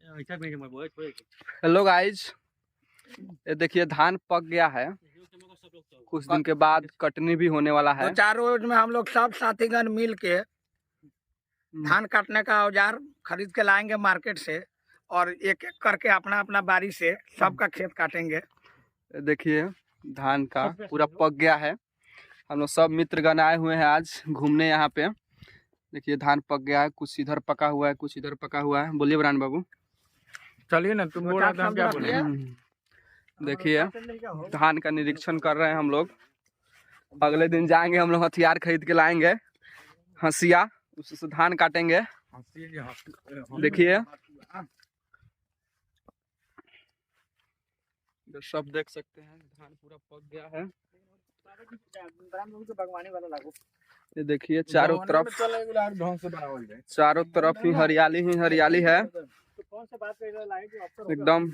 Hello guys, ये देखिए धान पक गया है। कुछ दिन के बाद कटनी भी होने वाला है। 2-4 रोज में हम लोग सब साथीगण मिल के धान काटने का औजार खरीद के लाएंगे मार्केट से और एक एक करके अपना अपना बारी से सबका खेत काटेंगे। देखिए धान का पूरा पक गया है। हम लोग सब मित्रगण आए हुए हैं आज घूमने यहाँ पे। देखिए धान पक गया है, कुछ इधर पका हुआ है, कुछ इधर पका हुआ है। बोलिए ब्रांड बाबू। चलिए ना, तुम बोल रहे थे हम क्या बोले। देखिए धान का निरीक्षण कर रहे हैं हम लोग। अगले दिन जाएंगे हम लोग, हथियार खरीद के लाएंगे, हंसिया, उससे धान काटेंगे। देखिए सब देख सकते हैं धान पूरा पक गया है। ये देखिए चारों तरफ ही हरियाली है। एकदम